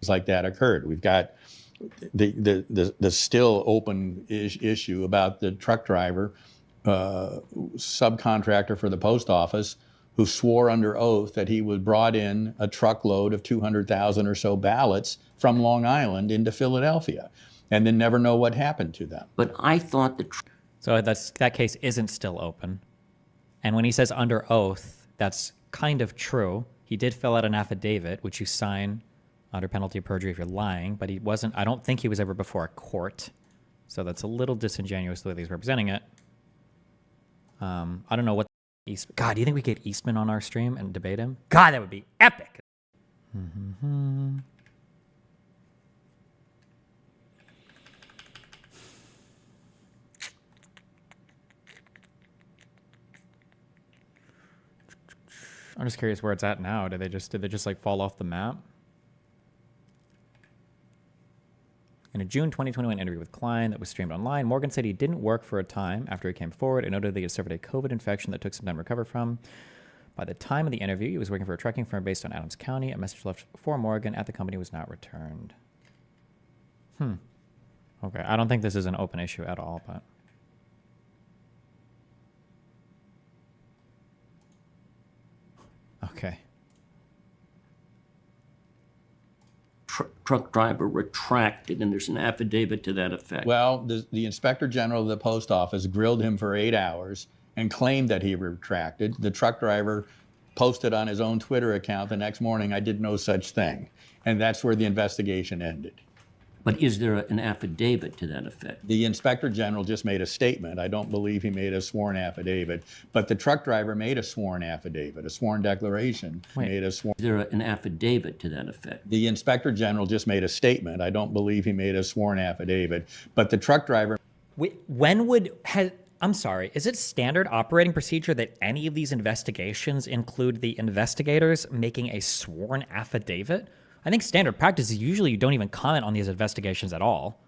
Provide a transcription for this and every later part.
like that occurred. We've got the still open issue about the truck driver, subcontractor for the post office, who swore under oath that he would brought in a truckload of 200,000 or so ballots from Long Island into Philadelphia, and then never know what happened to them. But I thought so that case isn't still open. And when he says under oath, that's kind of true. He did fill out an affidavit, which you sign under penalty of perjury if you're lying, but he wasn't, I don't think he was ever before a court. So that's a little disingenuous the way he's representing it. I don't know what God, do you think we get Eastman on our stream and debate him? God, that would be epic. I'm just curious where it's at now. Did they just like fall off the map? In a June 2021 interview with Klein that was streamed online, Morgan said he didn't work for a time after he came forward and noted that he had suffered a COVID infection that took some time to recover from. By the time of the interview, he was working for a trucking firm based on Adams County. A message left for Morgan at the company was not returned. Okay, I don't think this is an open issue at all, but... Okay. truck driver retracted, and there's an affidavit to that effect. Well, the Inspector General of the Post Office grilled him for 8 hours and claimed that he retracted. The truck driver posted on his own Twitter account the next morning, "I did no such thing." And that's where the investigation ended. But is there an affidavit to that effect? The Inspector General just made a statement. I don't believe he made a sworn affidavit, but the truck driver made a sworn affidavit, a sworn declaration. Is there an affidavit to that effect? The Inspector General just made a statement. I don't believe he made a sworn affidavit, but the truck driver... I'm sorry, is it standard operating procedure that any of these investigations include the investigators making a sworn affidavit? I think standard practice is usually you don't even comment on these investigations at all.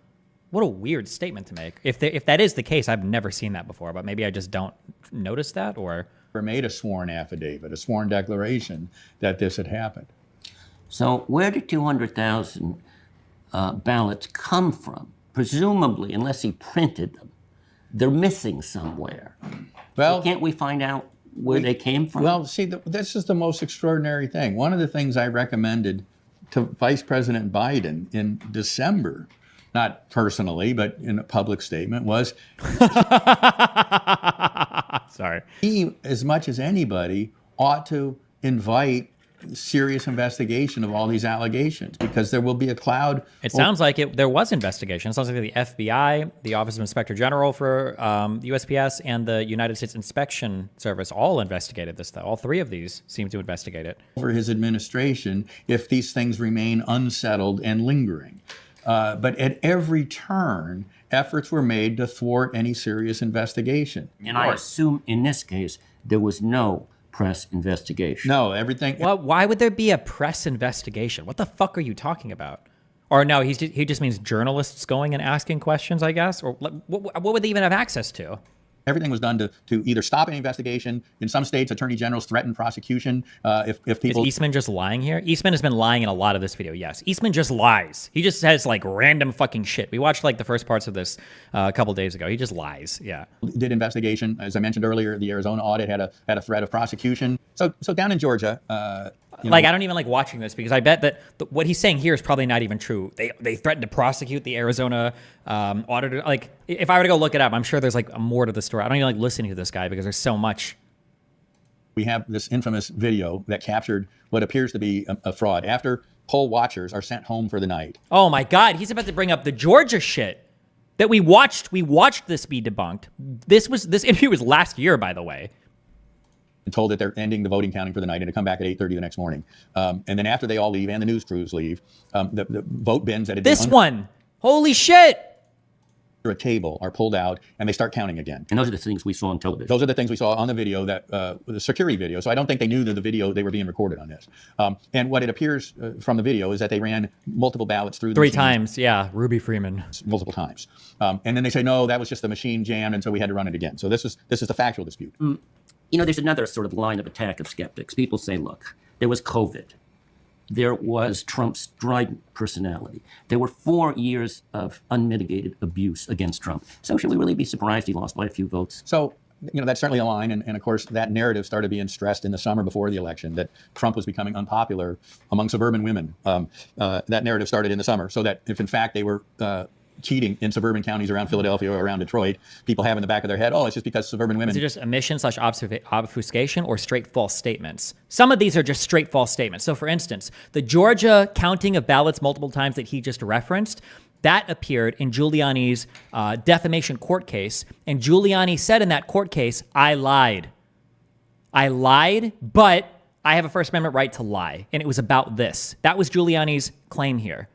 What a weird statement to make. If that is the case, I've never seen that before, but maybe I just don't notice that, or... made a sworn affidavit, a sworn declaration that this had happened. So where did 200,000 ballots come from? Presumably, unless he printed them, they're missing somewhere. Well, so can't we find out where they came from? Well, see, this is the most extraordinary thing. One of the things I recommended to Vice President Biden in December, not personally, but in a public statement, was sorry. He, as much as anybody, ought to invite serious investigation of all these allegations, because there will be a cloud. It sounds like there was investigation. It sounds like the FBI, the Office of Inspector General for the USPS, and the United States Inspection Service all investigated this, though. All three of these seem to investigate it. Over his administration, if these things remain unsettled and lingering. But at every turn, efforts were made to thwart any serious investigation. And I assume in this case, there was no press investigation. No, everything... Well, why would there be a press investigation? What the fuck are you talking about? Or no, he just means journalists going and asking questions, I guess? Or what would they even have access to? Everything was done to either stop an investigation. In some states, attorney generals threatened prosecution if people... Is Eastman just lying here? Eastman has been lying in a lot of this video, yes. Eastman just lies. He just says, like, random fucking shit. We watched, like, the first parts of this a couple days ago. He just lies, yeah. Did investigation. As I mentioned earlier, the Arizona audit had a threat of prosecution. So down in Georgia... I don't even like watching this, because I bet that what he's saying here is probably not even true. They threatened to prosecute the Arizona auditor. Like, if I were to go look it up, I'm sure there's like more to the story. I don't even like listening to this guy because there's so much. We have this infamous video that captured what appears to be a fraud. After poll watchers are sent home for the night. Oh my God, he's about to bring up the Georgia shit that we watched. We watched this be debunked. This interview was last year, by the way. And told that they're ending the voting counting for the night and to come back at 8:30 the next morning. And then after they all leave and the news crews leave, the vote bins that had this one, holy shit, a table are pulled out and they start counting again. And those are the things we saw on television. Those are the things we saw on the video, that the security video. So I don't think they knew that the video, they were being recorded on this. And what it appears from the video is that they ran multiple ballots through the three times, yeah, Ruby Freeman. Multiple times. And then they say, no, that was just the machine jammed, and so we had to run it again. So this is the factual dispute. You know, there's another sort of line of attack of skeptics. People say, look, there was COVID. there was Trump's strident personality. There were 4 years of unmitigated abuse against Trump. So should we really be surprised he lost by a few votes? So, that's certainly a line. And of course, that narrative started being stressed in the summer before the election, that Trump was becoming unpopular among suburban women. That narrative started in the summer, so that if in fact they were cheating in suburban counties around Philadelphia or around Detroit, people have in the back of their head, oh, it's just because suburban women. Is it just omission/obfuscation or straight false statements? Some of these are just straight false statements. So for instance, the Georgia counting of ballots multiple times that he just referenced, that appeared in Giuliani's defamation court case. And Giuliani said in that court case, I lied. I lied, but I have a First Amendment right to lie. And it was about this. That was Giuliani's claim here.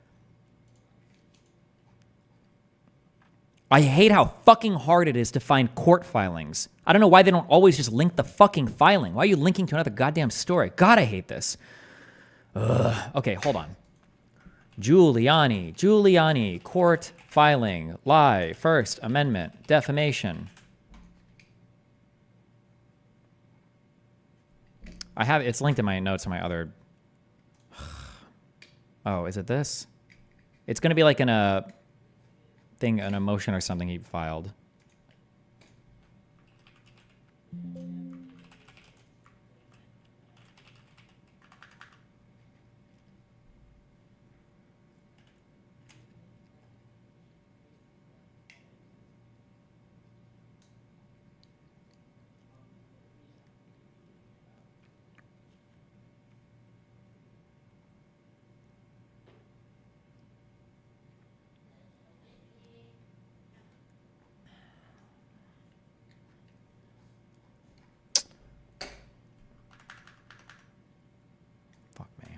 I hate how fucking hard it is to find court filings. I don't know why they don't always just link the fucking filing. Why are you linking to another goddamn story? God, I hate this. Ugh. Okay, hold on. Giuliani, court filing, lie, First Amendment, defamation. It's linked in my notes on my other. Oh, is it this? It's going to be like in a thing, an emotion or something he filed.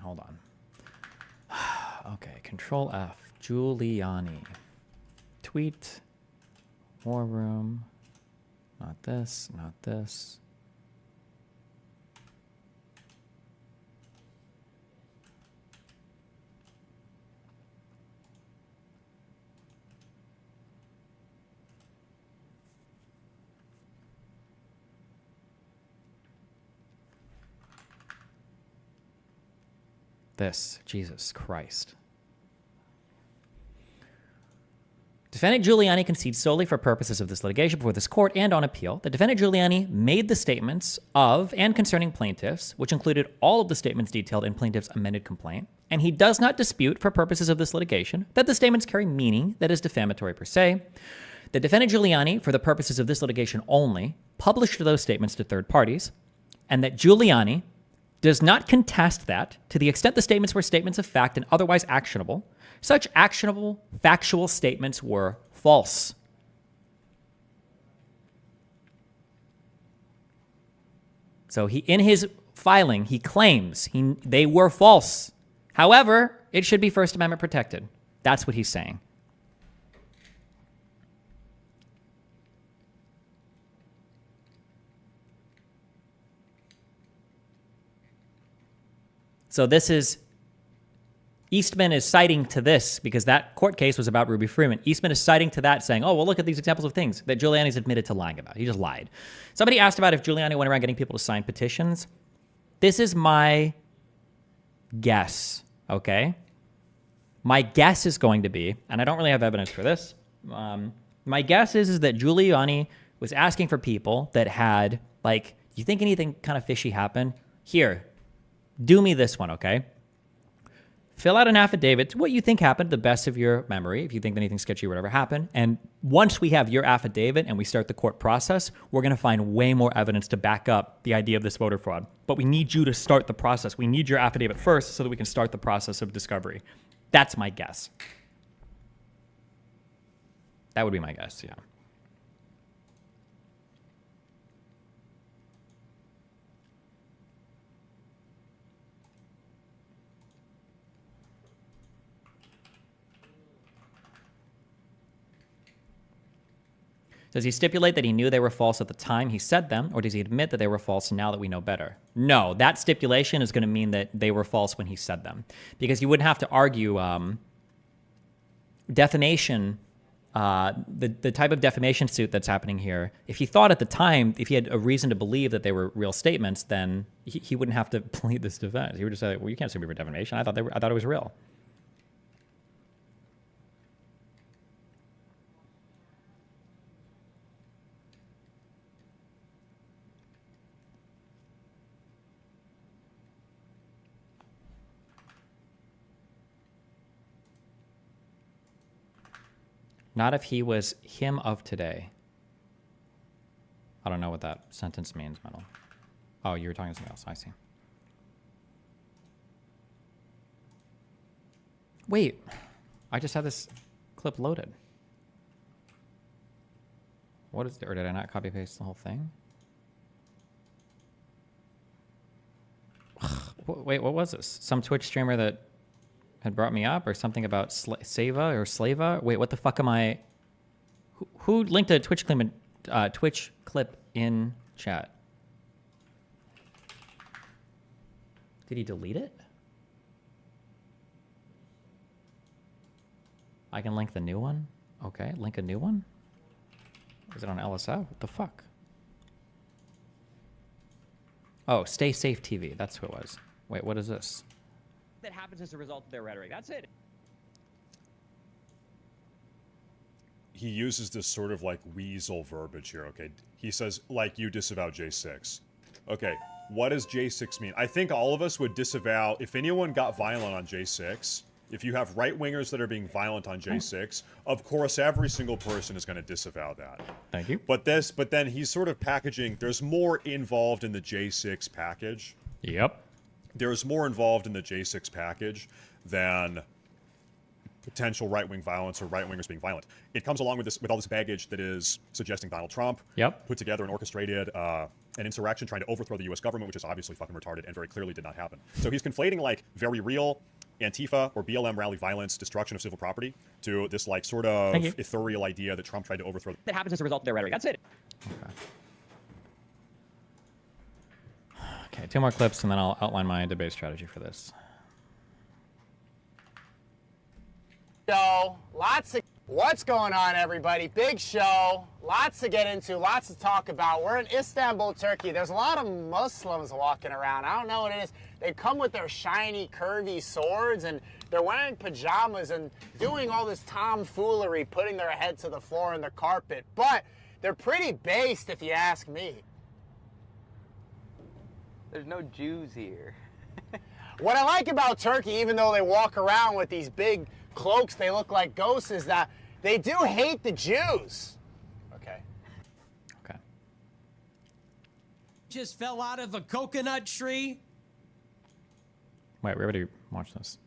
Hold on. Okay, Control F. Giuliani. Tweet. War Room. Not this, not this. This, Jesus Christ. Defendant Giuliani concedes solely for purposes of this litigation before this court and on appeal that defendant Giuliani made the statements of and concerning plaintiffs, which included all of the statements detailed in plaintiff's amended complaint, and he does not dispute for purposes of this litigation that the statements carry meaning that is defamatory per se. The defendant Giuliani, for the purposes of this litigation only, published those statements to third parties, and that Giuliani does not contest that, to the extent the statements were statements of fact and otherwise actionable, such actionable, factual statements were false. So in his filing, he claims they were false. However, it should be First Amendment protected. That's what he's saying. So this is, Eastman is citing to this, because that court case was about Ruby Freeman. Eastman is citing to that, saying, oh, well, look at these examples of things that Giuliani's admitted to lying about. He just lied. Somebody asked about if Giuliani went around getting people to sign petitions. This is my guess, okay? My guess is going to be, and I don't really have evidence for this, my guess is that Giuliani was asking for people that had, like, you think anything kind of fishy happened? Here, do me this one, okay? Fill out an affidavit to what you think happened to the best of your memory, if you think anything sketchy or whatever happened. And once we have your affidavit and we start the court process, we're going to find way more evidence to back up the idea of this voter fraud. But we need you to start the process. We need your affidavit first so that we can start the process of discovery. That's my guess. That would be my guess, yeah. Does he stipulate that he knew they were false at the time he said them, or does he admit that they were false now that we know better? No, that stipulation is going to mean that they were false when he said them. Because you wouldn't have to argue defamation The type of defamation suit that's happening here, if he thought at the time, if he had a reason to believe that they were real statements, then he wouldn't have to plead this defense. He would just say, well, you can't sue me for defamation. I thought it was real. Not if he was him of today. I don't know what that sentence means, Metal. Oh, you were talking something else. I see. Wait, I just had this clip loaded. What is it? Or did I not copy paste the whole thing? Wait, what was this? Some Twitch streamer that had brought me up, or something about Seva or Slava? Wait, what the fuck am I? Who linked a Twitch clip in chat? Did he delete it? I can link the new one? Okay, link a new one? Is it on LSF? What the fuck? Oh, Stay Safe TV. That's who it was. Wait, what is this? That happens as a result of their rhetoric. That's it. He uses this sort of like weasel verbiage here, okay? He says, like, you disavow J6. Okay, what does J6 mean? I think all of us would disavow, if anyone got violent on J6, if you have right-wingers that are being violent on J6, of course every single person is going to disavow that. Thank you. But then he's sort of packaging, there's more involved in the J6 package. Yep. There's more involved in the J6 package than potential right-wing violence or right-wingers being violent. It comes along with all this baggage that is suggesting Donald Trump put together and orchestrated an insurrection trying to overthrow the U.S. government, which is obviously fucking retarded and very clearly did not happen. So he's conflating like very real Antifa or BLM rally violence, destruction of civil property, to this like sort of ethereal idea that Trump tried to overthrow. That happens as a result of their rhetoric. That's it. Okay, 2 more clips and then I'll outline my debate strategy for this. Show, what's going on, everybody? Big show, lots to get into, lots to talk about. We're in Istanbul, Turkey. There's a lot of Muslims walking around. I don't know what it is. They come with their shiny, curvy swords, and they're wearing pajamas and doing all this tomfoolery, putting their head to the floor on the carpet. But they're pretty based, if you ask me. There's no Jews here. What I like about Turkey, even though they walk around with these big cloaks, they look like ghosts, is that they do hate the Jews. Okay. Okay. Just fell out of a coconut tree. Wait, we already watched this.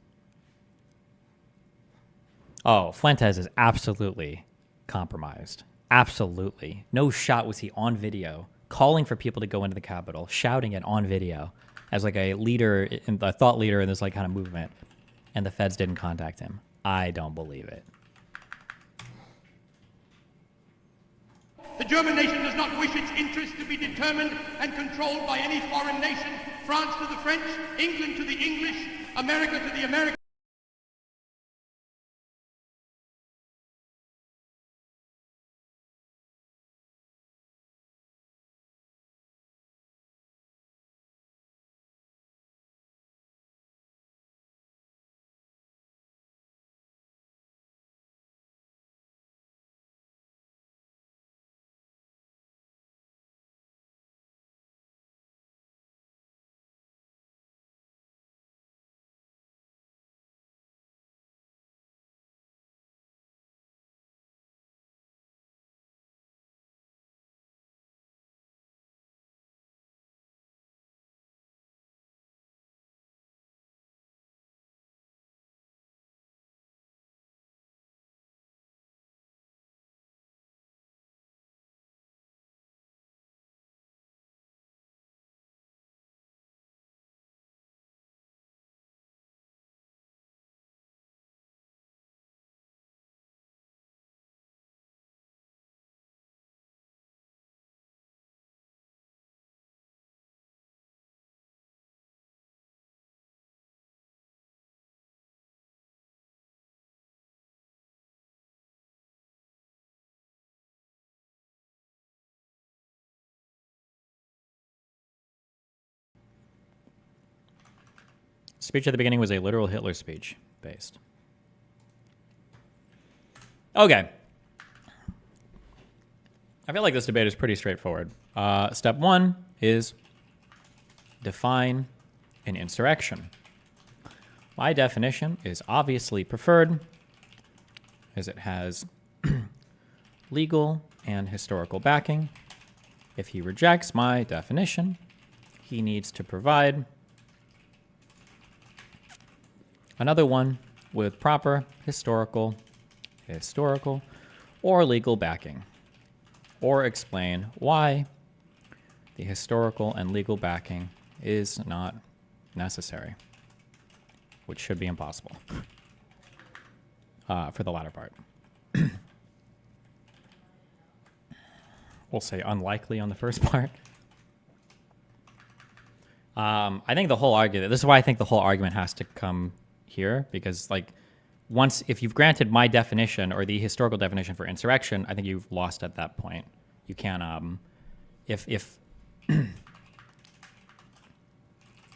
Oh, Fuentes is absolutely compromised. Absolutely. No shot was he on video, calling for people to go into the Capitol, shouting it on video as like a leader, a thought leader in this like kind of movement, and the feds didn't contact him. I don't believe it. The German nation does not wish its interests to be determined and controlled by any foreign nation. France to the French, England to the English, America to the Americans. Speech at the beginning was a literal Hitler speech based. Okay. I feel like this debate is pretty straightforward. Step one is define an insurrection. My definition is obviously preferred, as it has legal and historical backing. If he rejects my definition, he needs to provide another one with proper historical, or legal backing, or explain why the historical and legal backing is not necessary, which should be impossible for the latter part. We'll say unlikely on the first part. I think the whole argument, this is why I think the whole argument has to come here, because like once, if you've granted my definition or the historical definition for insurrection, I think you've lost at that point. You can't, if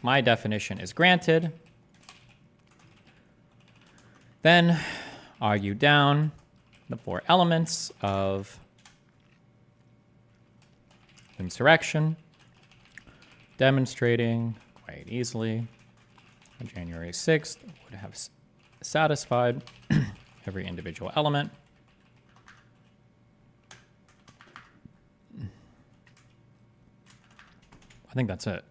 my definition is granted, then argue down the 4 elements of insurrection, demonstrating quite easily on January 6th would have satisfied every individual element. I think that's it.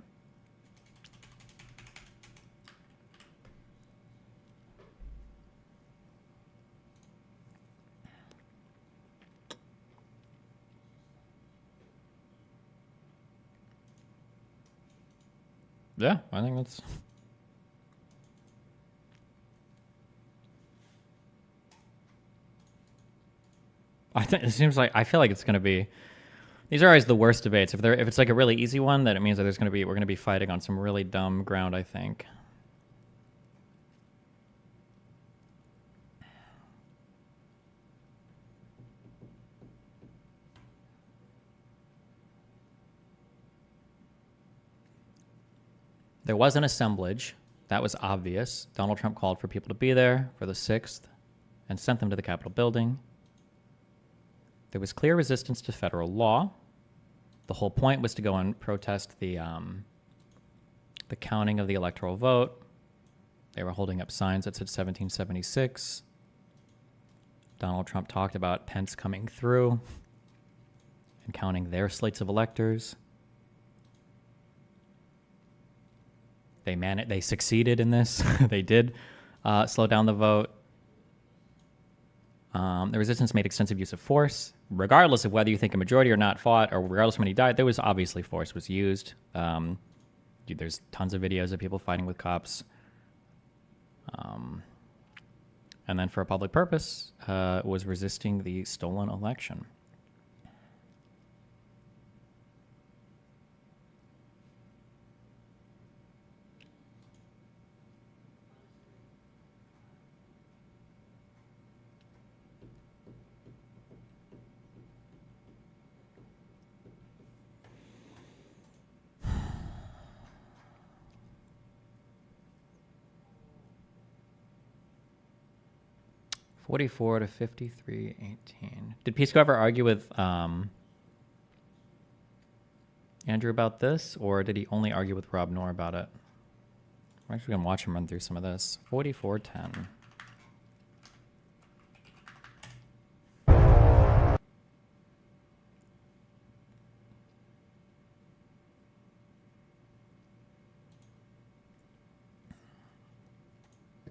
Yeah, I think that's... I think it seems like, I feel like it's going to be, these are always the worst debates. If it's like a really easy one, then it means that we're going to be fighting on some really dumb ground, I think. There was an assemblage. That was obvious. Donald Trump called for people to be there for the 6th and sent them to the Capitol building. There was clear resistance to federal law. The whole point was to go and protest the counting of the electoral vote. They were holding up signs that said 1776. Donald Trump talked about Pence coming through and counting their slates of electors. They succeeded in this. They did slow down the vote. The resistance made extensive use of force. Regardless of whether you think a majority or not fought, or regardless of how many died, there was obviously force was used. There's tons of videos of people fighting with cops. And then for a public purpose, was resisting the stolen election. $44 to $53.18. Did Pisco ever argue with Andrew about this, or did he only argue with Rob Noor about it? I'm actually going to watch him run through some of this. 44-10.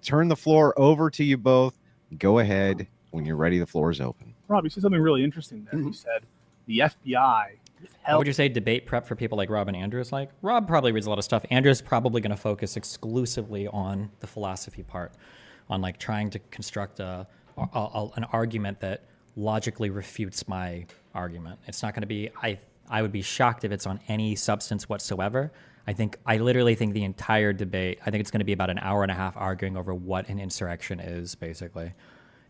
Turn the floor over to you both. Go ahead. When you're ready, the floor is open. Rob, you said something really interesting there. You said the FBI What would you say debate prep for people like Rob and Andrew is like? Rob probably reads a lot of stuff. Andrew's probably going to focus exclusively on the philosophy part, on like trying to construct an argument that logically refutes my argument. It's not going to be, I would be shocked if it's on any substance whatsoever. I literally think the entire debate, I think it's going to be about an hour and a half arguing over what an insurrection is, basically.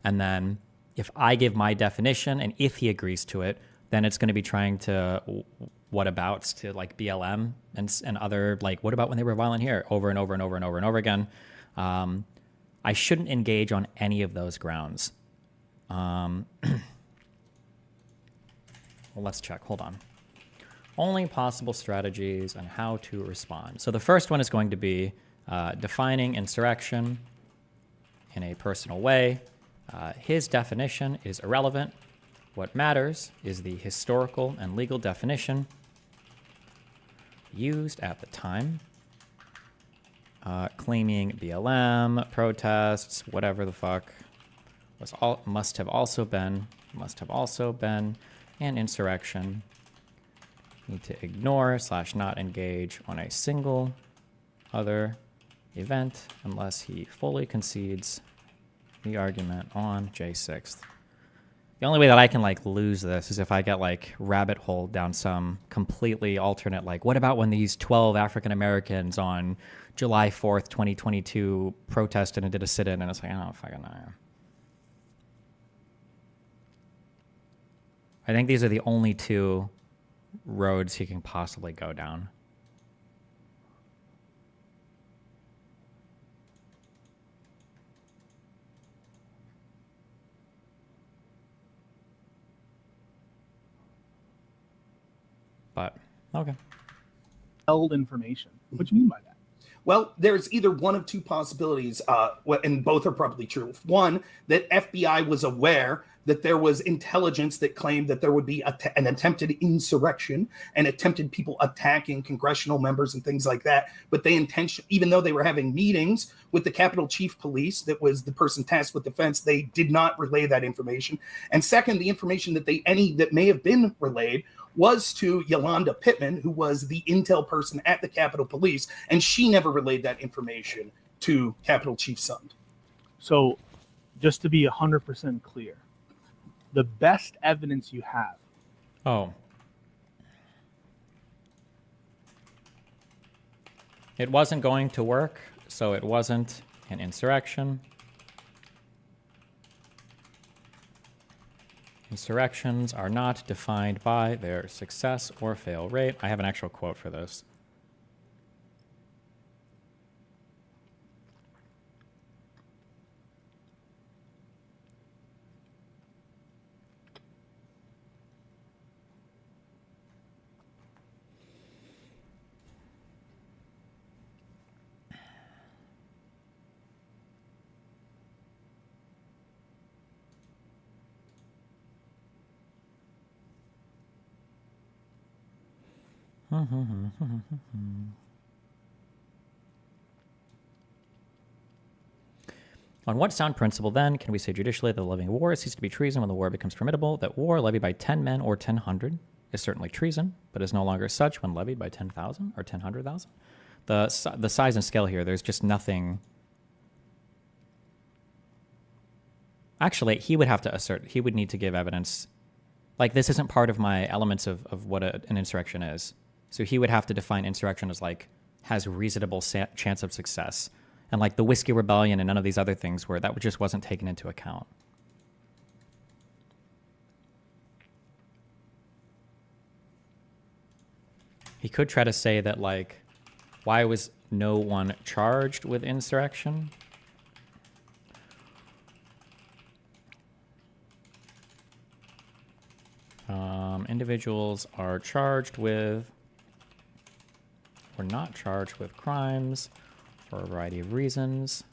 And then if I give my definition and if he agrees to it, then it's going to be trying to whatabouts to like BLM and other like, what about when they were violent here, over and over and over and over and over again. I shouldn't engage on any of those grounds. Well, let's check. Hold on. Only possible strategies and how to respond. So the first one is going to be defining insurrection in a personal way. His definition is irrelevant. What matters is the historical and legal definition used at the time. Claiming BLM, protests, whatever the fuck, must have also been an insurrection. Need to ignore / not engage on a single other event unless he fully concedes the argument on J6th. The only way that I can like lose this is if I get like rabbit hole down some completely alternate, like what about when these 12 African Americans on July 4th, 2022 protested and did a sit-in, and it's like, oh, fucking no. I think these are the only two roads he can possibly go down. But, okay. Held information. What do you mean by that? Well, there's either one of two possibilities, and both are probably true. One, that FBI was aware that there was intelligence that claimed that there would be an attempted insurrection and attempted people attacking congressional members and things like that. But they even though they were having meetings with the Capitol Chief Police, that was the person tasked with defense, they did not relay that information. And second, the information that that may have been relayed was to Yolanda Pittman, who was the intel person at the Capitol Police, and she never relayed that information to Capitol Chief Sund. So, just to be 100% clear, the best evidence you have. Oh. It wasn't going to work, so it wasn't an insurrection. Insurrections are not defined by their success or fail rate. I have an actual quote for this. On what sound principle, then, can we say judicially that the levying of war ceases to be treason when the war becomes formidable, that war levied by 10 men or 10,100 is certainly treason, but is no longer such when levied by 10,000 or 10,100,000? The size and scale here, there's just nothing. Actually, he would have to assert, he would need to give evidence. Like, this isn't part of my elements of what an insurrection is. So he would have to define insurrection as like has reasonable chance of success, and like the Whiskey Rebellion and none of these other things where that just wasn't taken into account. He could try to say that like, why was no one charged with insurrection? Individuals are charged with or not charged with crimes for a variety of reasons.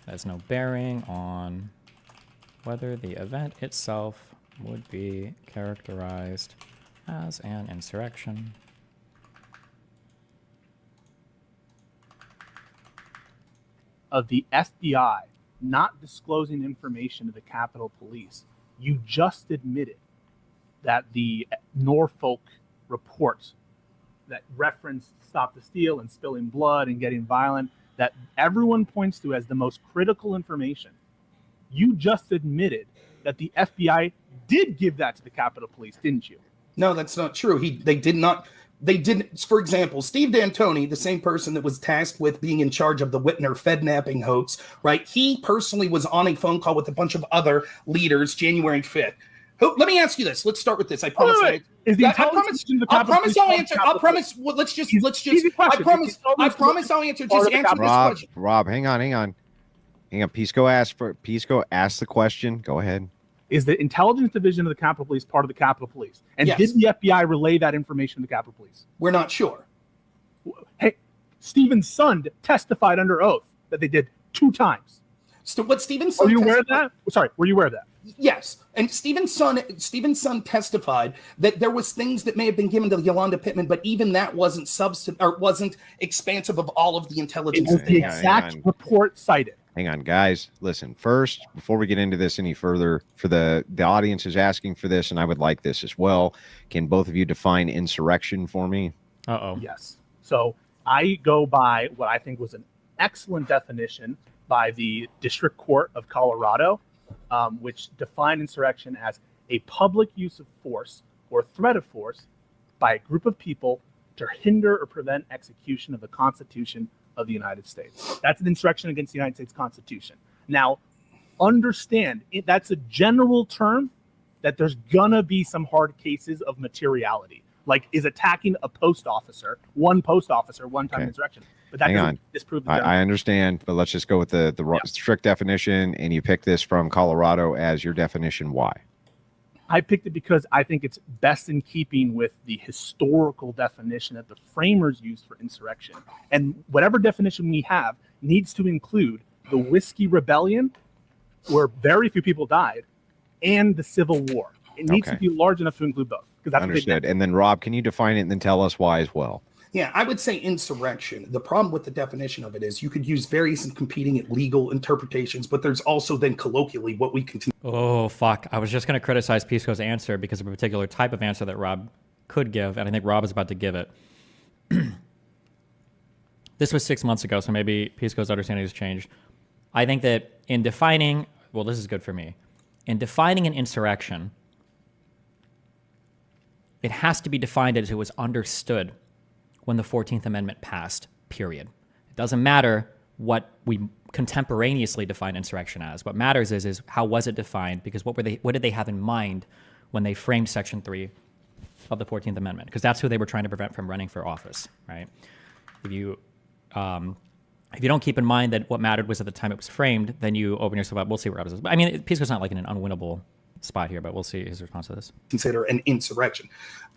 That has no bearing on whether the event itself would be characterized as an insurrection. Of the FBI not disclosing information to the Capitol Police, you just admitted that the Norfolk reports that reference Stop the Steal and spilling blood and getting violent, that everyone points to as the most critical information, you just admitted that the FBI did give that to the Capitol Police, didn't you? No, that's not true. They didn't. For example, Steve D'Antoni, the same person that was tasked with being in charge of the Whitner Fednapping hoax, right? He personally was on a phone call with a bunch of other leaders January 5th. Let me ask you this. Let's start with this. I promise. Is the I promise I'll answer. I promise. Well, let's just. I promise I'll answer. Just answer this question. Rob, hang on. Pisco asked the question. Go ahead. Is the intelligence division of the Capitol Police part of the Capitol Police? And Yes. did the FBI relay that information to the Capitol Police? We're not sure. Hey, Stephen's son testified under oath that they did 2 times. So what Stephen's son Were you aware of that? Sorry, were you aware of that? Yes, and Stephen's son testified that there was things that may have been given to Yolanda Pittman, but even that wasn't wasn't expansive of all of the intelligence. It was the exact report cited. Hang on, guys. Listen, first, before we get into this any further, for the audience is asking for this, and I would like this as well. Can both of you define insurrection for me? Yes. So I go by what I think was an excellent definition by the District Court of Colorado, which defined insurrection as a public use of force or threat of force by a group of people to hinder or prevent execution of the Constitution of the United States. That's an insurrection against the United States Constitution. Now, understand, that's a general term that there's gonna be some hard cases of materiality. Like, is attacking a post officer, one time insurrection. But that doesn't disprove the I understand, but let's just go with the strict definition, and you pick this from Colorado as your definition. Why? I picked it because I think it's best in keeping with the historical definition that the framers used for insurrection. And whatever definition we have needs to include the Whiskey Rebellion, where very few people died, and the Civil War. It needs to be large enough to include both. That's understood. And then, Rob, can you define it and then tell us why as well? Yeah, I would say insurrection. The problem with the definition of it is you could use various and competing legal interpretations, but there's also then colloquially what we continue. Oh, fuck. I was just going to criticize Pisco's answer because of a particular type of answer that Rob could give, and I think Rob is about to give it. This was 6 months ago, so maybe Pisco's understanding has changed. I think that in defining, well, this is good for me. In defining an insurrection, it has to be defined as it was understood when the 14th Amendment passed, period. It doesn't matter what we contemporaneously define insurrection as. What matters is how was it defined, because what did they have in mind when they framed Section 3 of the 14th Amendment? Because that's who they were trying to prevent from running for office, right? If you don't keep in mind that what mattered was at the time it was framed, then you open yourself up. We'll see where Rob is. I mean, Pisco's not like in an unwinnable spot here, but we'll see his response to this. Consider an insurrection.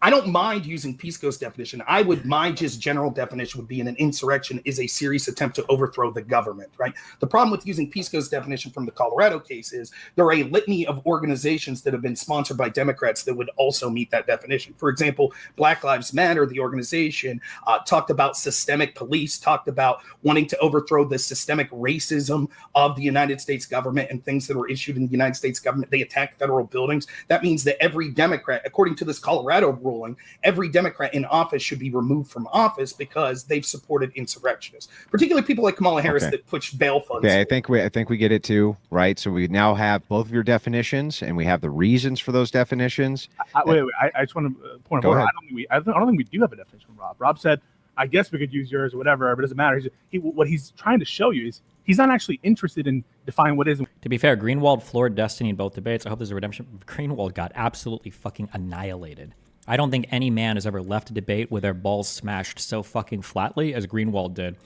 I don't mind using Pisco's definition. I would, my just general definition would be an insurrection is a serious attempt to overthrow the government, right? The problem with using Pisco's definition from the Colorado case is there are a litany of organizations that have been sponsored by Democrats that would also meet that definition. For example, Black Lives Matter, the organization, talked about systemic police, talked about wanting to overthrow the systemic racism of the United States government and things that were issued in the United States government. They attacked federal buildings. That means that every Democrat, according to this Colorado ruling, every Democrat in office should be removed from office because they've supported insurrectionists, particularly people like Kamala Harris that pushed bail funds. Okay, I think we get it too, right? So we now have both of your definitions, and we have the reasons for those definitions. Wait, I just want to point out. I don't think we do have a definition from Rob. Rob said, "I guess we could use yours or whatever, but it doesn't matter." What he's trying to show you is he's not actually interested in defining what is. To be fair, Greenwald floored Destiny in both debates. I hope there's a redemption. Greenwald got absolutely fucking annihilated. I don't think any man has ever left a debate with their balls smashed so fucking flatly as Greenwald did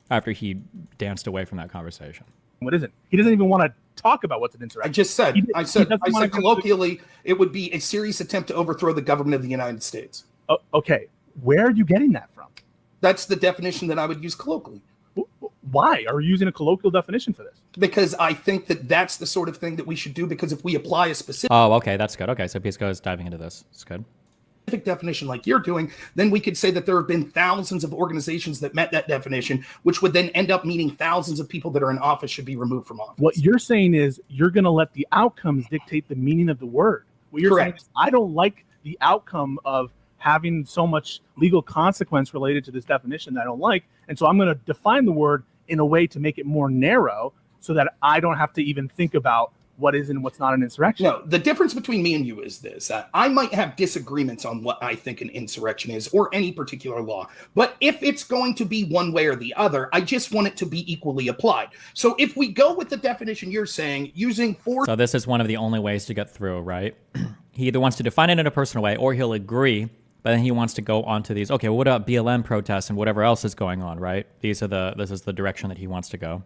after he danced away from that conversation. What isn't? He doesn't even want to talk about what's an insurrection. I just said, I said colloquially, it would be a serious attempt to overthrow the government of the United States. Oh, okay. Where are you getting that from? That's the definition that I would use colloquially. Why are you using a colloquial definition for this? Because I think that that's the sort of thing that we should do, because if we apply a specific... Oh, okay, that's good. Okay, so Pisco is diving into this. It's good. Definition like you're doing, then we could say that there have been thousands of organizations that met that definition, which would then end up meaning thousands of people that are in office should be removed from office. What you're saying is you're going to let the outcomes dictate the meaning of the word. What you're saying is, I don't like the outcome of having so much legal consequence related to this definition that I don't like, and so I'm going to define the word in a way to make it more narrow so that I don't have to even think about what is and what's not an insurrection. No, the difference between me and you is this. I might have disagreements on what I think an insurrection is or any particular law. But if it's going to be one way or the other, I just want it to be equally applied. So if we go with the definition you're saying, using force... So this is one of the only ways to get through, right? he either wants to define it in a personal way or he'll agree, but then he wants to go on to these, okay, well, what about BLM protests and whatever else is going on, right? This is the direction that he wants to go.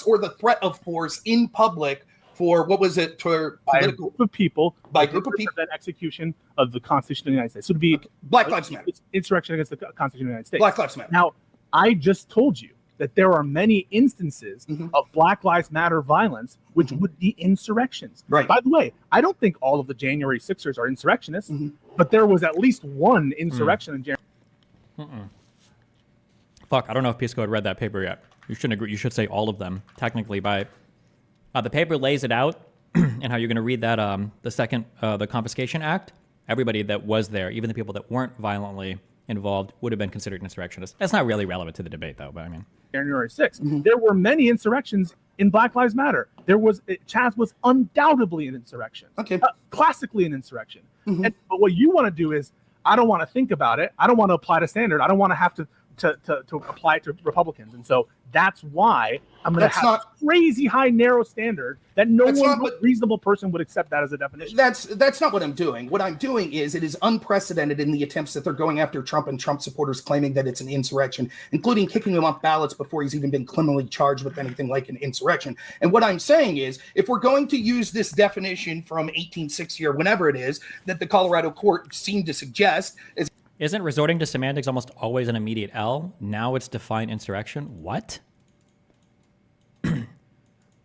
Or the threat of force in public for, what was it, for political... By a group of people. By a group of people. That execution of the Constitution of the United States. So to be... Black Lives Matter. Insurrection against the Constitution of the United States. Black Lives Matter. Now, I just told you that there are many instances of Black Lives Matter violence, which would be insurrections. Right. By the way, I don't think all of the January 6ers are insurrectionists, but there was at least one insurrection in January. Fuck, I don't know if Pisco had read that paper yet. You shouldn't agree. You should say all of them, technically. By the paper lays it out, and how you're going to read that the Confiscation Act. Everybody that was there, even the people that weren't violently involved, would have been considered insurrectionists. That's not really relevant to the debate, though. But I mean, January 6th, there were many insurrections in Black Lives Matter. Chaz was undoubtedly an insurrection. Okay, classically an insurrection. But what you want to do is, I don't want to think about it. I don't want to apply the standard. I don't want to have to apply it to Republicans. And so that's why I'm going to have a crazy high narrow standard that no reasonable person would accept that as a definition. That's not what I'm doing. What I'm doing is, it is unprecedented in the attempts that they're going after Trump and Trump supporters, claiming that it's an insurrection, including kicking him off ballots before he's even been criminally charged with anything like an insurrection. And what I'm saying is, if we're going to use this definition from 1860 or whenever it is that the Colorado court seemed to suggest, isn't resorting to semantics almost always an immediate L? Now it's defined insurrection? What?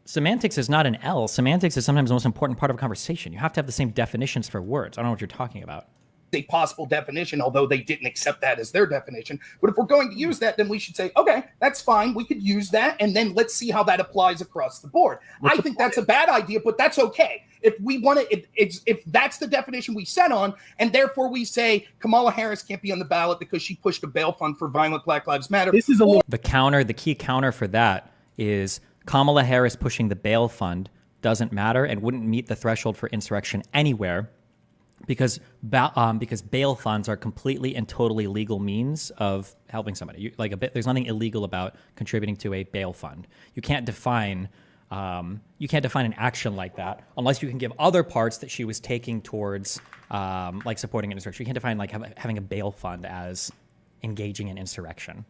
Semantics is not an L. Semantics is sometimes the most important part of a conversation. You have to have the same definitions for words. I don't know what you're talking about. A possible definition, although they didn't accept that as their definition. But if we're going to use that, then we should say, okay, that's fine. We could use that, and then let's see how that applies across the board. I think that's a bad idea, but that's okay. If we want to, if that's the definition we set on, and therefore we say Kamala Harris can't be on the ballot because she pushed a bail fund for violent Black Lives Matter. The key counter for that is Kamala Harris pushing the bail fund doesn't matter and wouldn't meet the threshold for insurrection anywhere, because bail funds are completely and totally legal means of helping somebody. There's nothing illegal about contributing to a bail fund. You can't define an action like that unless you can give other parts that she was taking towards supporting an insurrection. You can't define having a bail fund as engaging in insurrection.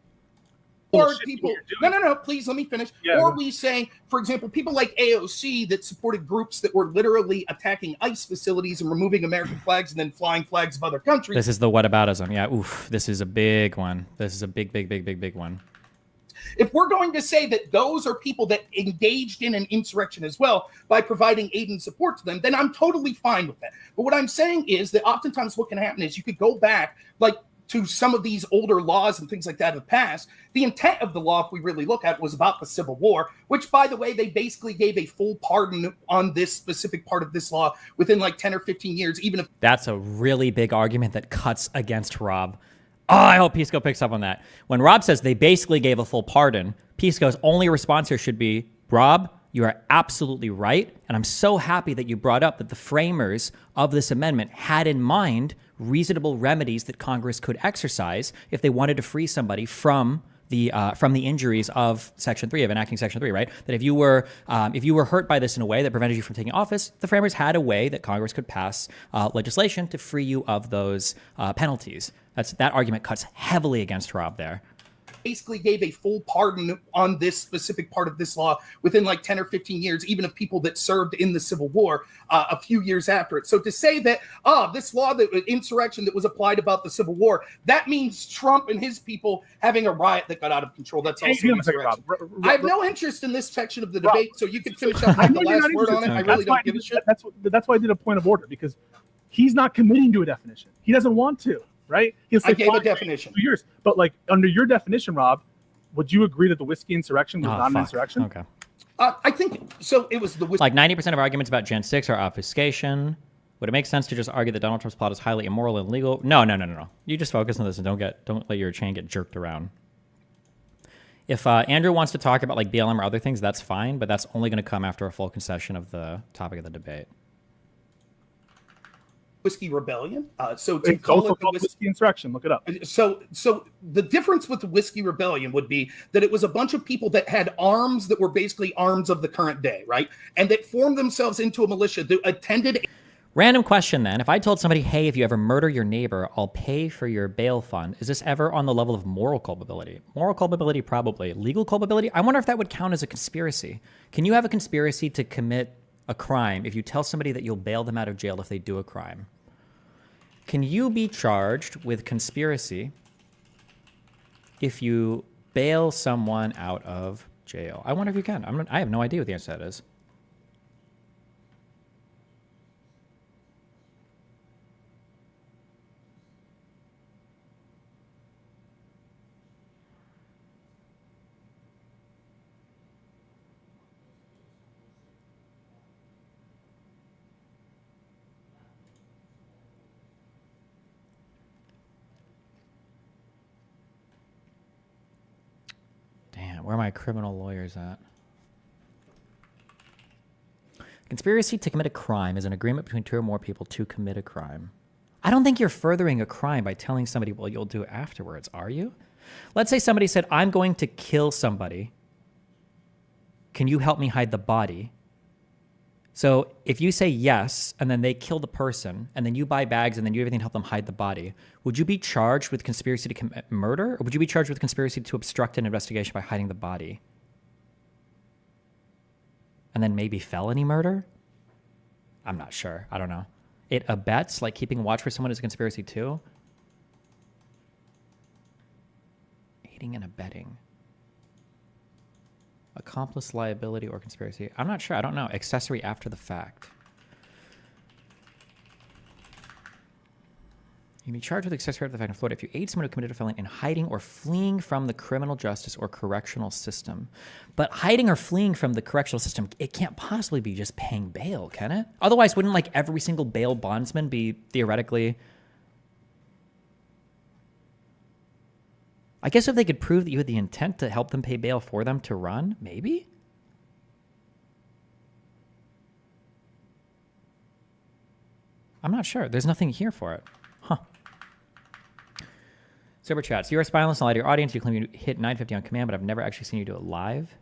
Or people, no, please let me finish. Or we say, for example, people like AOC that supported groups that were literally attacking ICE facilities and removing American flags and then flying flags of other countries. This is the whataboutism. Yeah, oof, this is a big one. This is a big one. If we're going to say that those are people that engaged in an insurrection as well by providing aid and support to them, then I'm totally fine with that. But what I'm saying is that oftentimes what can happen is you could go back, to some of these older laws and things like that have passed. The intent of the law, if we really look at it, was about the Civil War, which, by the way, they basically gave a full pardon on this specific part of this law within 10 or 15 years, even if... That's a really big argument that cuts against Rob. Oh, I hope Pisco picks up on that. When Rob says they basically gave a full pardon, Pisco's only response here should be, Rob, you are absolutely right, and I'm so happy that you brought up that the framers of this amendment had in mind reasonable remedies that Congress could exercise if they wanted to free somebody from the injuries of Section 3, of enacting Section 3, right? That if you were hurt by this in a way that prevented you from taking office, the framers had a way that Congress could pass legislation to free you of those penalties. That argument cuts heavily against Rob there. Basically gave a full pardon on this specific part of this law within 10 or 15 years, even of people that served in the Civil War a few years after it. So to say that, this law, that insurrection that was applied about the Civil War, that means Trump and his people having a riot that got out of control. That's also insurrection. I have no interest in this section of the debate, so you can finish up the last word on it. I really don't give a shit. That's why I did a point of order, because he's not committing to a definition. He doesn't want to. Right? I gave a definition. 2 years. But under your definition, Rob, would you agree that the whiskey insurrection was not an insurrection? Okay. I think so. It was the whiskey. 90% of arguments about Gen 6 are obfuscation. Would it make sense to just argue that Donald Trump's plot is highly immoral and illegal? No. You just focus on this and don't let your chain get jerked around. If Andrew wants to talk about BLM or other things, that's fine, but that's only going to come after a full concession of the topic of the debate. Whiskey rebellion. So to call it the whiskey insurrection, look it up. So the difference with the whiskey rebellion would be that it was a bunch of people that had arms that were basically arms of the current day, right? And that formed themselves into a militia that attended. Random question then. If I told somebody, hey, if you ever murder your neighbor, I'll pay for your bail fund, is this ever on the level of moral culpability? Moral culpability, probably. Legal culpability? I wonder if that would count as a conspiracy. Can you have a conspiracy to commit a crime if you tell somebody that you'll bail them out of jail if they do a crime? Can you be charged with conspiracy if you bail someone out of jail? I wonder if you can. I have no idea what the answer to that is. Where are my criminal lawyers at? Conspiracy to commit a crime is an agreement between two or more people to commit a crime. I don't think you're furthering a crime by telling somebody, well, you'll do it afterwards, are you? Let's say somebody said, I'm going to kill somebody. Can you help me hide the body? So if you say yes, and then they kill the person, and then you buy bags, and then you do everything to help them hide the body, would you be charged with conspiracy to commit murder, or would you be charged with conspiracy to obstruct an investigation by hiding the body? And then maybe felony murder? I'm not sure. I don't know. It abets, like keeping watch for someone is a conspiracy too? Aiding and abetting. Accomplice, liability, or conspiracy. I'm not sure. I don't know. Accessory after the fact. You can be charged with accessory after the fact in Florida if you aid someone who committed a felony in hiding or fleeing from the criminal justice or correctional system. But hiding or fleeing from the correctional system, it can't possibly be just paying bail, can it? Otherwise, wouldn't like every single bail bondsman be theoretically... I guess if they could prove that you had the intent to help them pay bail for them to run, maybe? I'm not sure. There's nothing here for it. Huh. Super chats. You are spineless and lie to your audience. You claim you hit 950 on command, but I've never actually seen you do it live.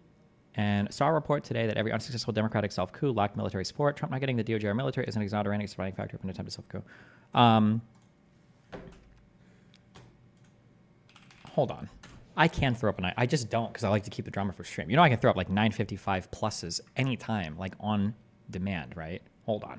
And saw a report today that every unsuccessful democratic self-coup lacked military support. Trump not getting the DOJ or military is an exonerating surviving factor of an attempted self-coup. Hold on. I can throw up a 9. I just don't because I like to keep the drama for stream. You know I can throw up like 955 pluses anytime, like on demand, right? Hold on.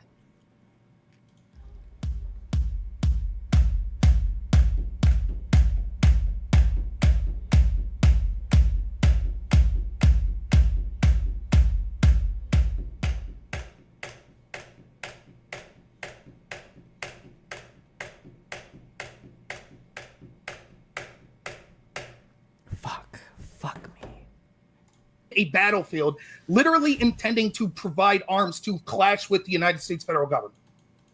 A battlefield, literally intending to provide arms to clash with the United States federal government.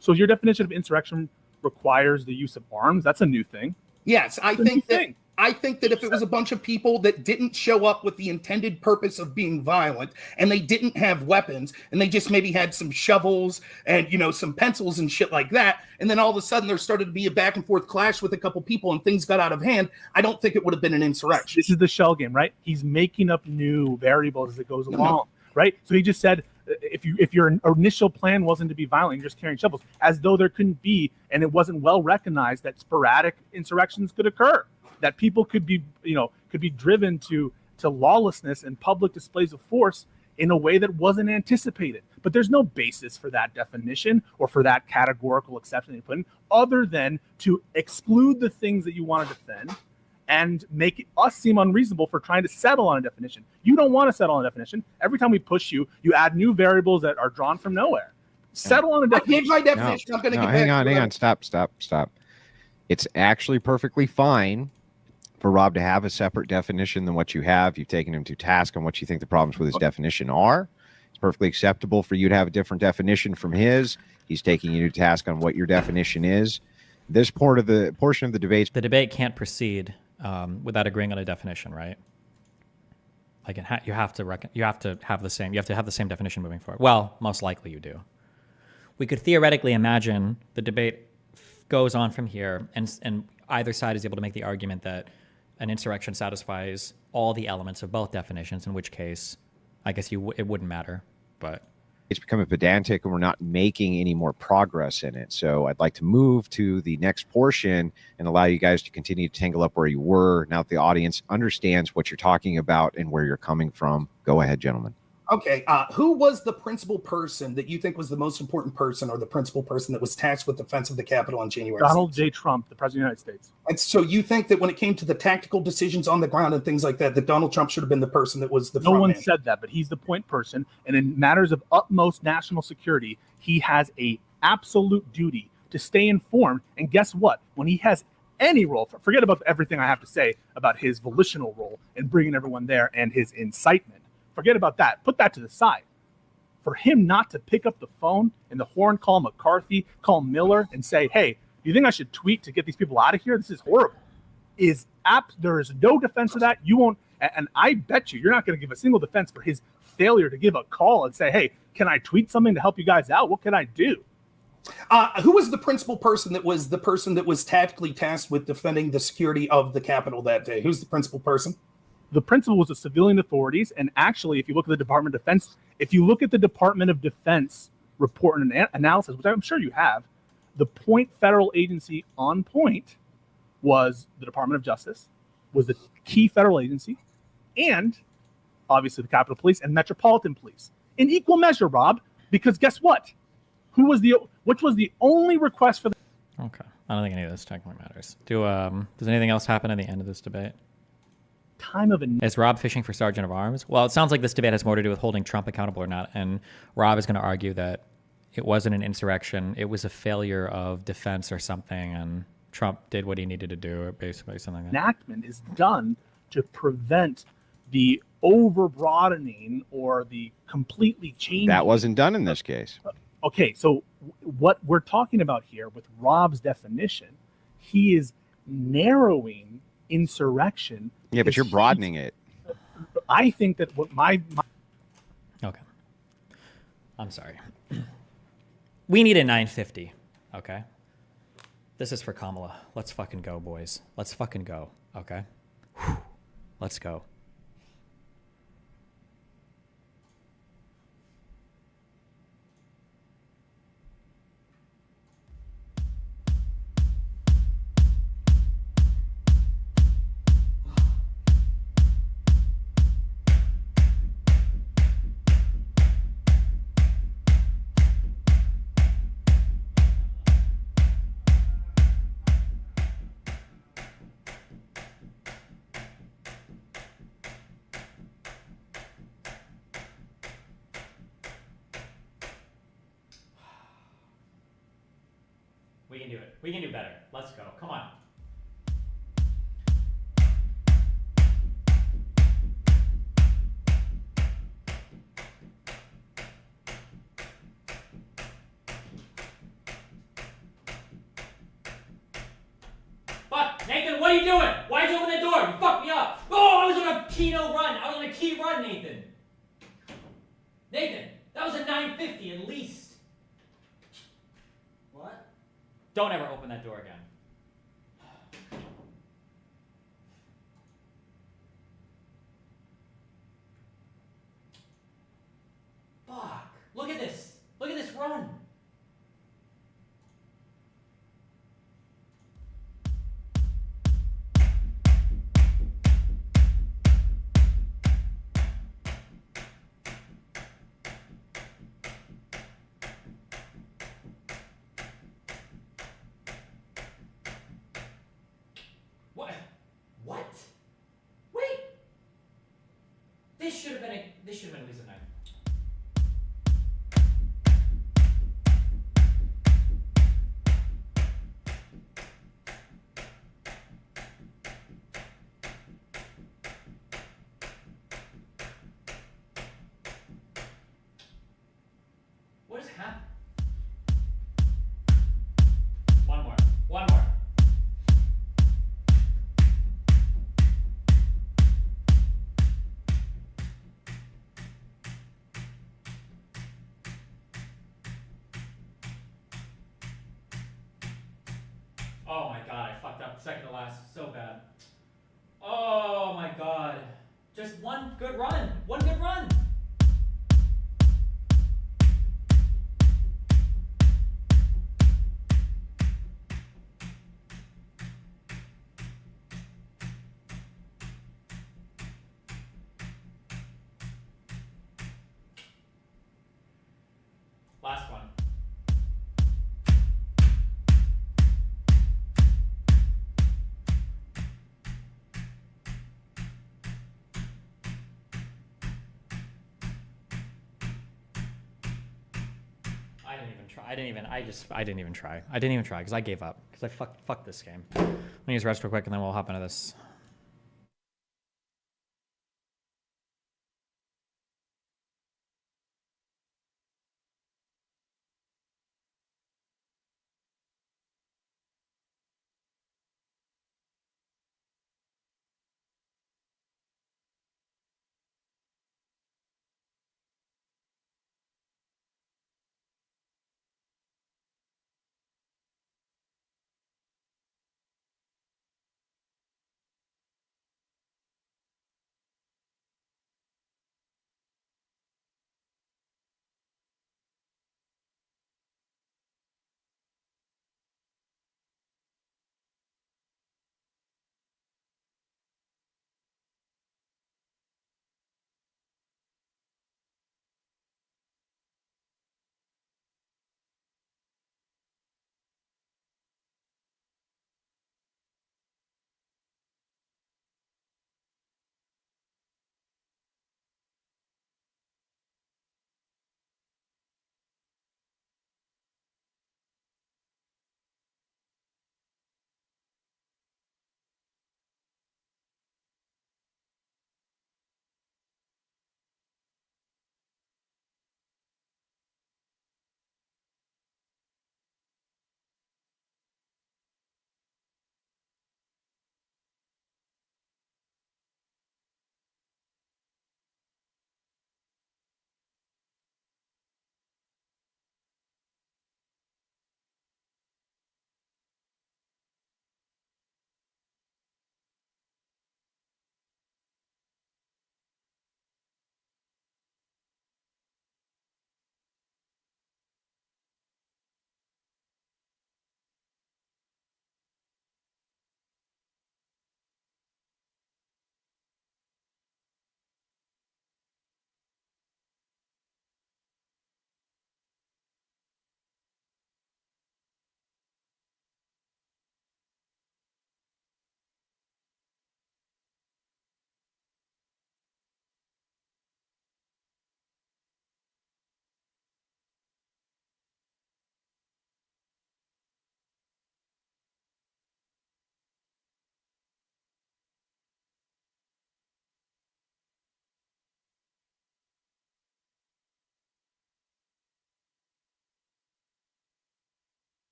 So your definition of insurrection requires the use of arms? That's a new thing. Yes, I think that if it was a bunch of people that didn't show up with the intended purpose of being violent and they didn't have weapons and they just maybe had some shovels and, you know, some pencils and shit like that, and then all of a sudden there started to be a back and forth clash with a couple people and things got out of hand, I don't think it would have been an insurrection. This is the shell game, right? He's making up new variables as it goes along, right? So he just said, if your initial plan wasn't to be violent, you're just carrying shovels, as though there couldn't be, and it wasn't well recognized that sporadic insurrections could occur, that people could be, you know, could be driven to lawlessness and public displays of force in a way that wasn't anticipated. But there's no basis for that definition or for that categorical exception that you put in, other than to exclude the things that you want to defend and make us seem unreasonable for trying to settle on a definition. You don't want to settle on a definition. Every time we push you, you add new variables that are drawn from nowhere. Settle on a definition. I gave my definition. No, I'm going to no, get hang back on. Stop. It's actually perfectly fine for Rob to have a separate definition than what you have. You've taken him to task on what you think the problems with his definition are. It's perfectly acceptable for you to have a different definition from his. He's taking you to task on what your definition is. This portion of the debate. The debate can't proceed without agreeing on a definition, right? Like you have to have the same definition moving forward. Well, most likely you do. We could theoretically imagine the debate goes on from here, and either side is able to make the argument that an insurrection satisfies all the elements of both definitions, in which case I guess it wouldn't matter. But it's becoming pedantic and we're not making any more progress in it. So I'd like to move to the next portion and allow you guys to continue to tangle up where you were. Now that the audience understands what you're talking about and where you're coming from, go ahead, gentlemen. Okay, who was the principal person that you think was the most important person, or the principal person that was tasked with defense of the Capitol on January 6th? Donald J. Trump, the President of the United States. And so you think that when it came to the tactical decisions on the ground and things like that, that Donald Trump should have been the person that was the No one man? said that, but he's the point person. And in matters of utmost national security, he has a absolute duty to stay informed. And guess what? When he has any role, forget about everything I have to say about his volitional role in bringing everyone there and his incitement. Forget about that. Put that to the side. For him not to pick up the phone and the horn, call McCarthy, call Miller, and say, hey, do you think I should tweet to get these people out of here? This is horrible. There is no defense of that. You won't, and I bet you're not going to give a single defense for his failure to give a call and say, hey, can I tweet something to help you guys out? What can I do? Who was the principal person that was tactically tasked with defending the security of the Capitol that day? Who's the principal person? The principal was the civilian authorities. And actually, if you look at the Department of Defense, report and analysis, which I'm sure you have, the point federal agency on point was the Department of Justice, was the key federal agency, and obviously the Capitol Police and Metropolitan Police. In equal measure, Rob, because guess what? Which was the only request for the... Okay. I don't think any of this technically matters. Does anything else happen at the end of this debate? Is Rob fishing for Sergeant of Arms? Well, it sounds like this debate has more to do with holding Trump accountable or not. And Rob is going to argue that it wasn't an insurrection. It was a failure of defense or something. And Trump did what he needed to do, or basically something like that. Enactment is done to prevent the over-broadening or the completely changing. That wasn't done in this case. Okay, so what we're talking about here with Rob's definition, he is narrowing insurrection. Yeah, but you're broadening it. I think that what my Okay. I'm sorry. We need a 950. Okay. This is for Kamala. Let's fucking go, boys. Let's fucking go. Okay. Whew. Let's go. We can do it. We can do better. Let's go. Come on. Fuck! Nathan, what are you doing? Why'd you open that door? You fucked me up. Oh, I was on a keynote run. I was on a key run, Nathan. Nathan, that was a 950 at least. What? Don't ever open that door again. Fuck. Look at this. Look at this run. What? Wait. This should have been at least a 9. What is happening? One more. One more. Oh my god, I fucked up. Second to last. So bad. Oh my god. Just one good run. One good run. Last one. I didn't even try. I didn't even try because I gave up because I fuck this game. Let me use rest real quick and then we'll hop into this.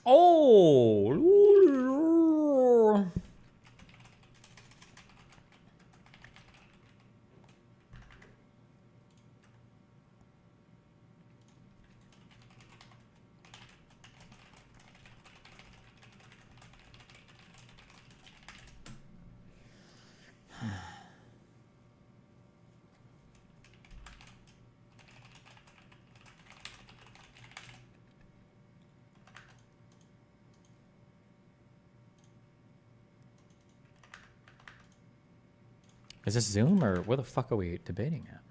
Oh. Is this Zoom or where the fuck are we debating at?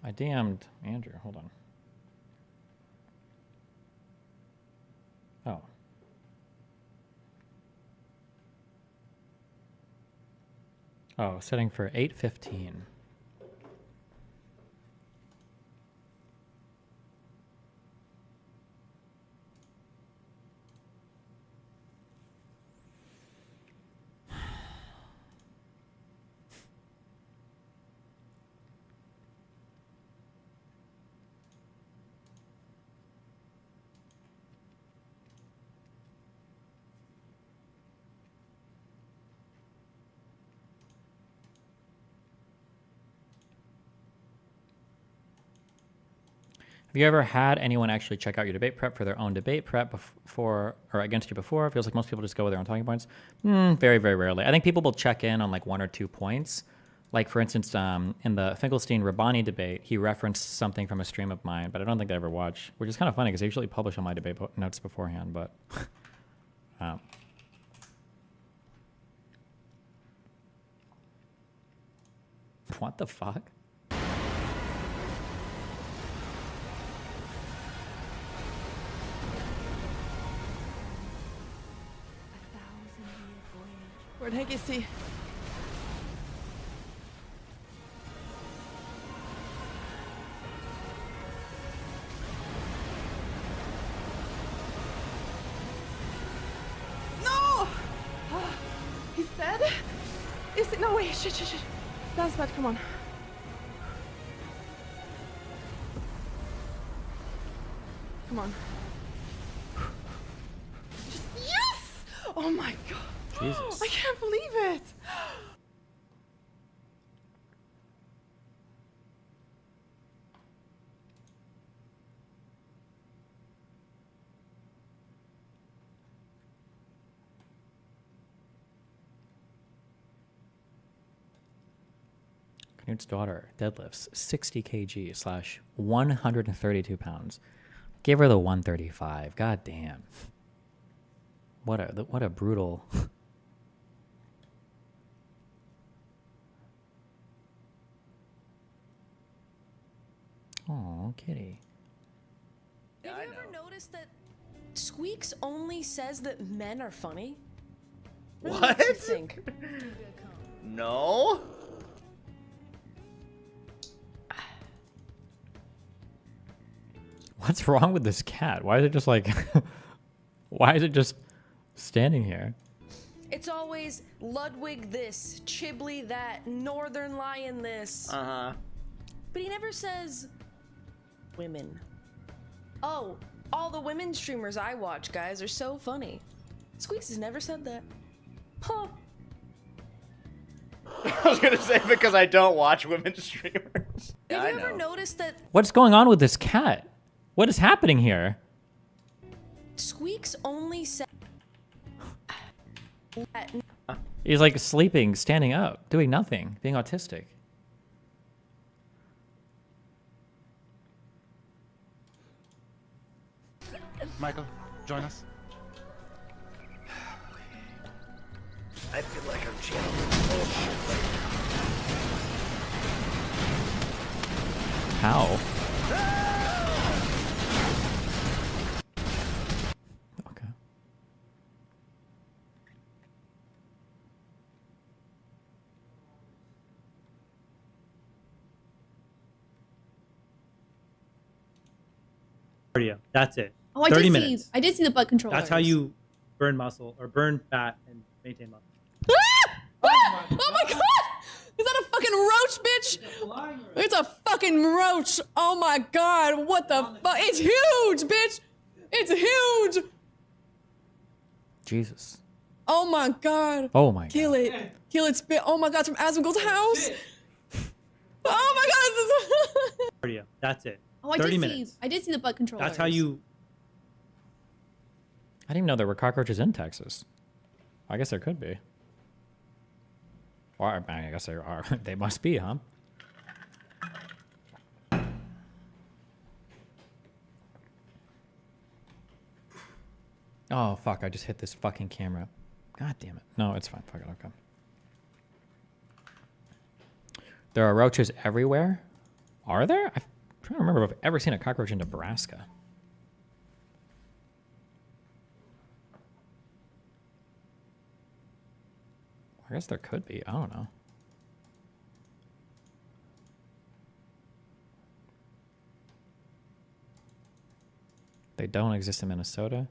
I DM'd Andrew. Hold on. Oh. Oh, setting for 8:15. Have you ever had anyone actually check out your debate prep for their own debate prep before or against you before? It feels like most people just go with their own talking points. Very, very rarely. I think people will check in on like 1 or 2 points. Like for instance, in the Finkelstein-Rabbani debate, he referenced something from a stream of mine, but I don't think I ever watched, which is kind of funny because I usually publish on my debate notes beforehand, but... What the fuck? Where'd Heggie see? No! He's dead? Is it? No, wait, shit. That's bad, come on. Come on. Yes! Oh my god. Jesus. I can't believe it. Canute's daughter deadlifts 60 kg / 132 pounds. Give her the 135. God damn. What a brutal. Oh, kitty. Have you ever noticed that Squeaks only says that men are funny? Really What? makes you think. No. What's wrong with this cat? Why is it just like... Why is it just standing here? It's always Ludwig this, Chibley that, Northern Lion this. Uh-huh. But he never says women. Oh, all the women streamers I watch, guys, are so funny. Squeaks has never said that. Huh. I was gonna say because I don't watch women streamers. Have you ever noticed that What's going on with this cat? What is happening here? Squeaks only says He's like sleeping, standing up, doing nothing, being autistic. Michael, join us. I feel like I'm channeling bullshit right How? Okay. Cardio. That's it. Oh, I 30 did minutes. see. I did see the butt controller. That's how you burn muscle or burn fat and maintain muscle. Oh my god! Is that a fucking roach, bitch? It's a fucking roach! Oh my god, what the fuck? It's huge, bitch! It's huge! Jesus. Oh my god. Oh my Kill it. Kill it, spit. Oh my god, it's from Asmongold's house! Oh my god, this is... Cardio. That's it. Oh, I 30 did minutes. see. I did see the butt controller. That's how you. I didn't even know there were cockroaches in Texas. I guess there could be. Or I guess there are. They must be, huh? Oh, fuck. I just hit this fucking camera. God damn it. No, it's fine. Fuck it. Okay. There are roaches everywhere? Are there? I'm trying to remember if I've ever seen a cockroach in Nebraska. I guess there could be. I don't know. They don't exist in Minnesota.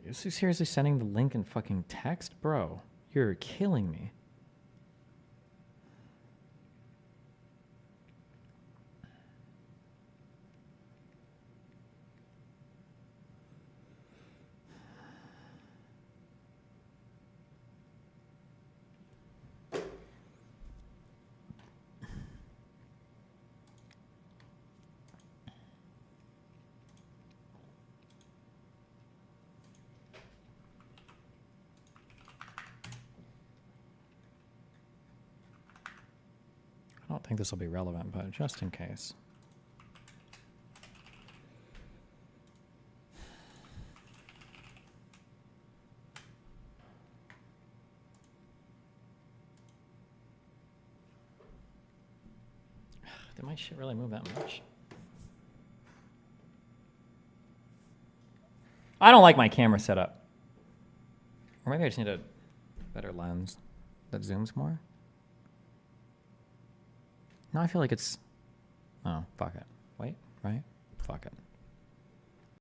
Is he seriously sending the link in fucking text? Bro, you're killing me. I don't think this will be relevant, but just in case. Did my shit really move that much? I don't like my camera setup. Or maybe I just need a better lens that zooms more. No, I feel like it's... Oh, fuck it. Wait, right? Fuck it.